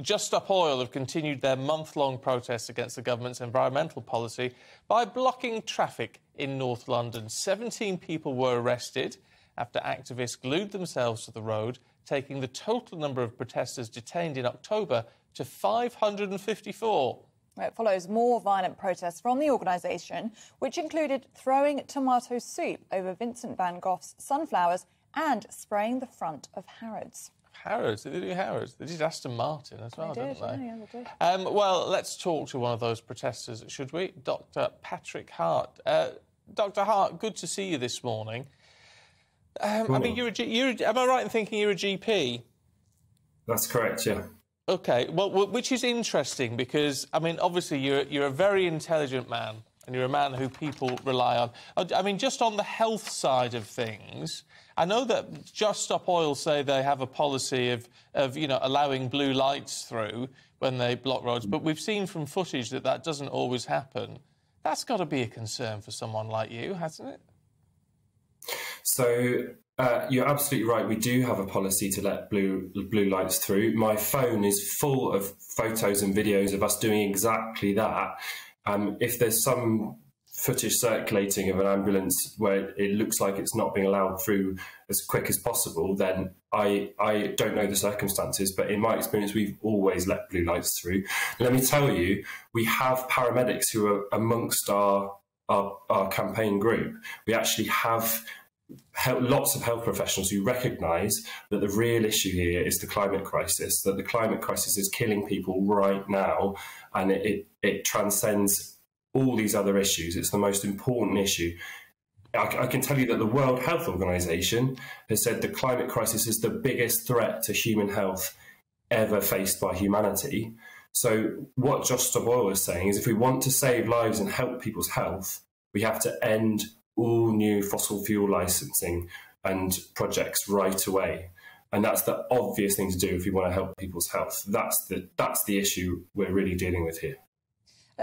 Just Stop Oil have continued their month-long protests against the government's environmental policy by blocking traffic in North London. 17 people were arrested after activists glued themselves to the road, taking the total number of protesters detained in October to 554. It follows more violent protests from the organisation, which included throwing tomato soup over Vincent van Gogh's sunflowers and spraying the front of Harrods. Harrods? Did they do Harrods? They did Aston Martin as well, didn't they? Yeah, they did. Well, let's talk to one of those protesters, should we? Dr. Patrick Hart. Dr. Hart, good to see you this morning. I mean, am I right in thinking you're a GP? That's correct, yeah. OK, well, which is interesting because, I mean, obviously you're a very intelligent man and you're a man who people rely on. I mean, just on the health side of things, I know that Just Stop Oil say they have a policy of you know, allowing blue lights through when they block roads, but we've seen from footage that that doesn't always happen. That's got to be a concern for someone like you, hasn't it? So you're absolutely right. We do have a policy to let blue lights through. My phone is full of photos and videos of us doing exactly that. If there's some footage circulating of an ambulance where it looks like it's not being allowed through as quick as possible, then I don't know the circumstances, but in my experience, we've always let blue lights through. Let me tell you, we have paramedics who are amongst our campaign group. We actually have lots of health professionals who recognise that the real issue here is the climate crisis, that the climate crisis is killing people right now, and it transcends all these other issues. It's the most important issue. I can tell you that the World Health Organization has said the climate crisis is the biggest threat to human health ever faced by humanity. So what Just Stop Oil is saying is if we want to save lives and help people's health, we have to end all new fossil fuel licensing and projects right away. And that's the obvious thing to do if we want to help people's health. That's the issue we're really dealing with here.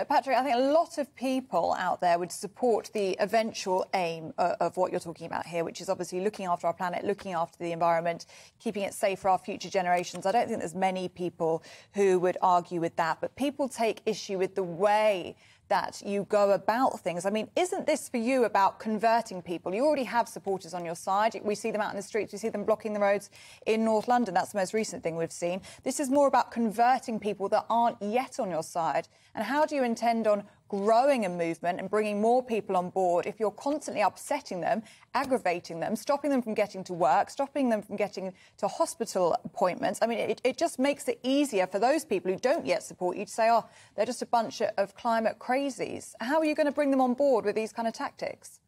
Patrick, I think a lot of people out there would support the eventual aim of what you're talking about here, which is obviously looking after our planet, looking after the environment, keeping it safe for our future generations. I don't think there's many people who would argue with that, but people take issue with the way that you go about things. I mean, isn't this for you about converting people? You already have supporters on your side. We see them out in the streets. We see them blocking the roads in North London. That's the most recent thing we've seen. This is more about converting people that aren't yet on your side. And how do you intend on growing a movement and bringing more people on board if you're constantly upsetting them, aggravating them, stopping them from getting to work, stopping them from getting to hospital appointments? I mean, it just makes it easier for those people who don't yet support you to say, oh, they're just a bunch of climate crazies. How are you going to bring them on board with these kind of tactics?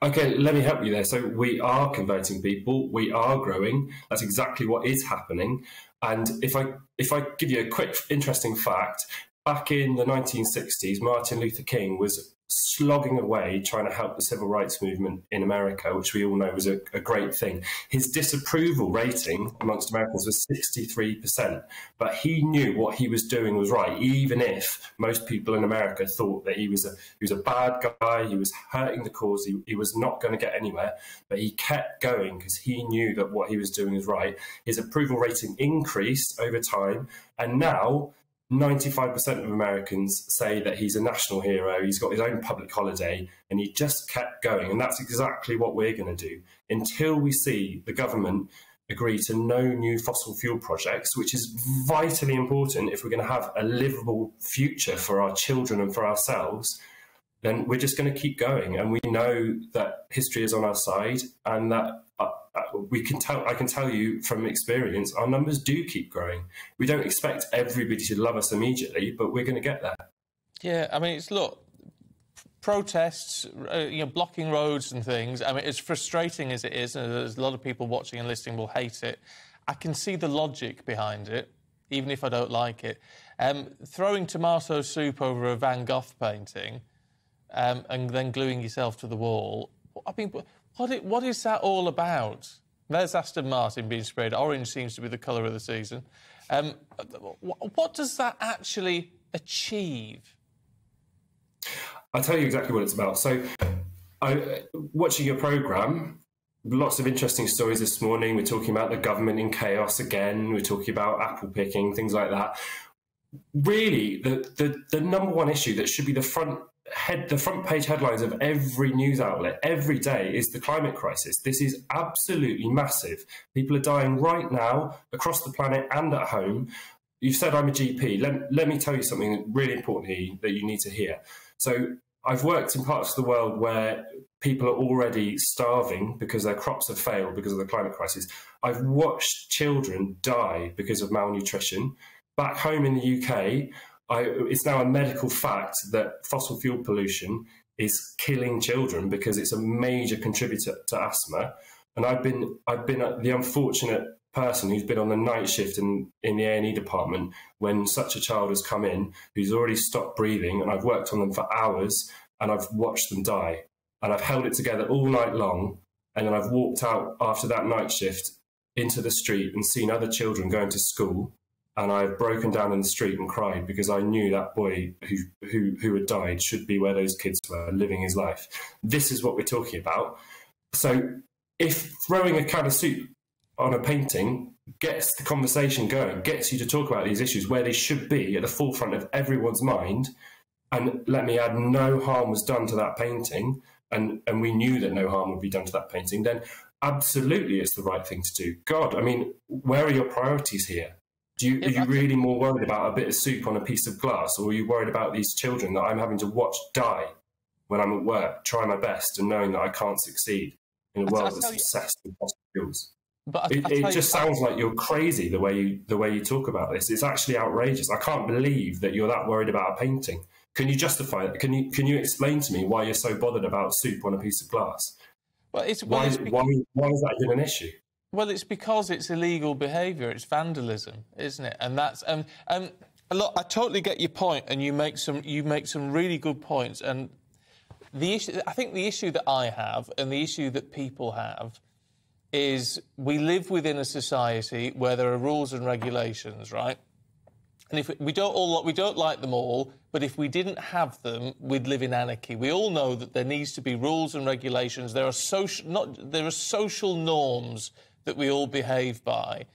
OK, let me help you there. So we are converting people. We are growing. That's exactly what is happening. And if I give you a quick, interesting fact, back in the 1960s, Martin Luther King was slogging away trying to help the civil rights movement in America, which we all know was a great thing. His disapproval rating amongst Americans was 63%, but he knew what he was doing was right, even if most people in America thought that he was a bad guy, he was hurting the cause, he was not going to get anywhere, but he kept going because he knew that what he was doing was right. His approval rating increased over time, and now 95% of Americans say that he's a national hero, he's got his own public holiday, and he just kept going. And that's exactly what we're going to do. Until we see the government agree to no new fossil fuel projects, which is vitally important if we're going to have a livable future for our children and for ourselves, then we're just going to keep going. And we know that history is on our side, and that I can tell you from experience, our numbers do keep growing. We don't expect everybody to love us immediately, but we're going to get there. Yeah, I mean, protests, blocking roads and things. I mean, as frustrating as it is, and there's a lot of people watching and listening will hate it, I can see the logic behind it, even if I don't like it. Throwing tomato soup over a Van Gogh painting and then gluing yourself to the wall, I mean, what is that all about? There's Aston Martin being sprayed. Orange seems to be the colour of the season. What does that actually achieve? I'll tell you exactly what it's about. So, watching your programme, lots of interesting stories this morning. We're talking about the government in chaos again. We're talking about apple picking, things like that. Really, the number one issue that should be the front page headlines of every news outlet every day is the climate crisis. This is absolutely massive. People are dying right now across the planet and at home. You've said I'm a GP. Let me tell you something really important here that you need to hear. So I've worked in parts of the world where people are already starving because their crops have failed because of the climate crisis. I've watched children die because of malnutrition. Back home in the UK, it's now a medical fact that fossil fuel pollution is killing children because it's a major contributor to asthma. And I've been the unfortunate person who's been on the night shift in the A&E department when such a child has come in who's already stopped breathing, and I've worked on them for hours and I've watched them die. And I've held it together all night long, and then I've walked out after that night shift into the street and seen other children going to school. And I've broken down in the street and cried because I knew that boy who had died should be where those kids were, living his life. This is what we're talking about. So if throwing a can of soup on a painting gets the conversation going, gets you to talk about these issues where they should be at the forefront of everyone's mind, and let me add, no harm was done to that painting, and we knew that no harm would be done to that painting, then absolutely it's the right thing to do. God, I mean, where are your priorities here? Are you really more worried about a bit of soup on a piece of glass, or are you worried about these children that I'm having to watch die when I'm at work, trying my best and knowing that I can't succeed in a world that's obsessed with fossil fuels? But it just sounds like you're crazy the way you talk about this. It's actually outrageous. I can't believe that you're that worried about a painting. Can you justify it? Can you explain to me why you're so bothered about soup on a piece of glass? Why is that even an issue? Well, it's because it's illegal behaviour. It's vandalism, isn't it? And that's look, I totally get your point, and you make some really good points. And the issue, I think, the issue that I have, and the issue that people have, is we live within a society where there are rules and regulations, right? And if we don't like them all, but if we didn't have them, we'd live in anarchy. We all know that there needs to be rules and regulations. There are social norms that we all behave by.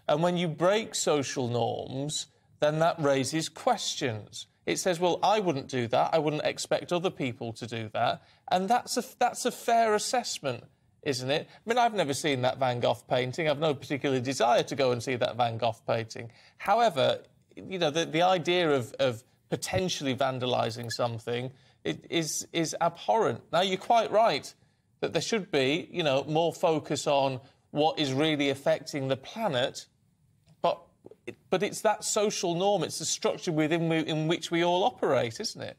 And when you break social norms, then that raises questions. It says, well, I wouldn't do that. I wouldn't expect other people to do that. And that's a fair assessment, isn't it? I mean, I've never seen that Van Gogh painting. I've no particular desire to go and see that Van Gogh painting. However, you know, the idea of potentially vandalising something is abhorrent. Now, you're quite right that there should be, you know, more focus on what is really affecting the planet, but it's that social norm, it's the structure in which we all operate, isn't it?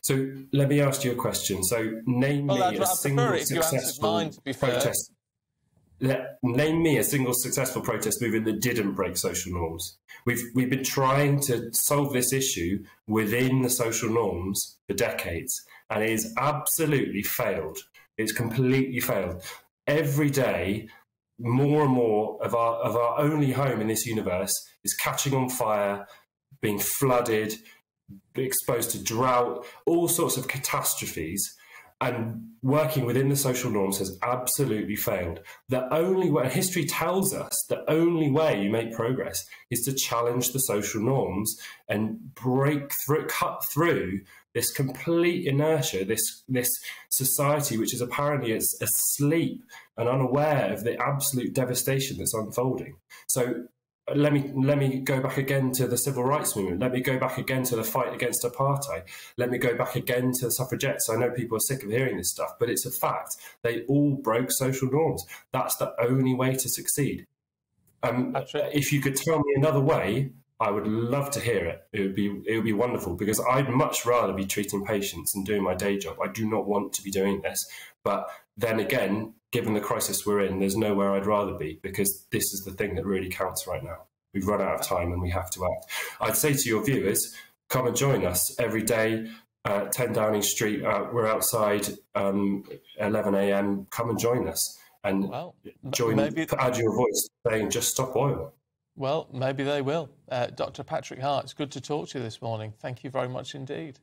So let me ask you a question. So name me a single successful protest. Name me a single successful protest movement that didn't break social norms. We've been trying to solve this issue within the social norms for decades, and it has absolutely failed. It's completely failed. Every day, more and more of our only home in this universe is catching on fire, being flooded, exposed to drought, all sorts of catastrophes. And working within the social norms has absolutely failed. The only way, history tells us, the only way you make progress is to challenge the social norms and break through, cut through this complete inertia, this society which is apparently asleep and unaware of the absolute devastation that's unfolding. So let me go back again to the civil rights movement. Let me go back again to the fight against apartheid. Let me go back again to the suffragettes. I know people are sick of hearing this stuff, but it's a fact. They all broke social norms. That's the only way to succeed. If you could tell me another way, I would love to hear it. It would be wonderful, because I'd much rather be treating patients and doing my day job. I do not want to be doing this. But then again, given the crisis we're in, there's nowhere I'd rather be, because this is the thing that really counts right now. We've run out of time and we have to act. I'd say to your viewers, come and join us every day, 10 Downing Street. We're outside 11 a.m. Come and join us and add your voice saying, just stop oil. Well, maybe they will. Dr. Patrick Hart, it's good to talk to you this morning. Thank you very much indeed.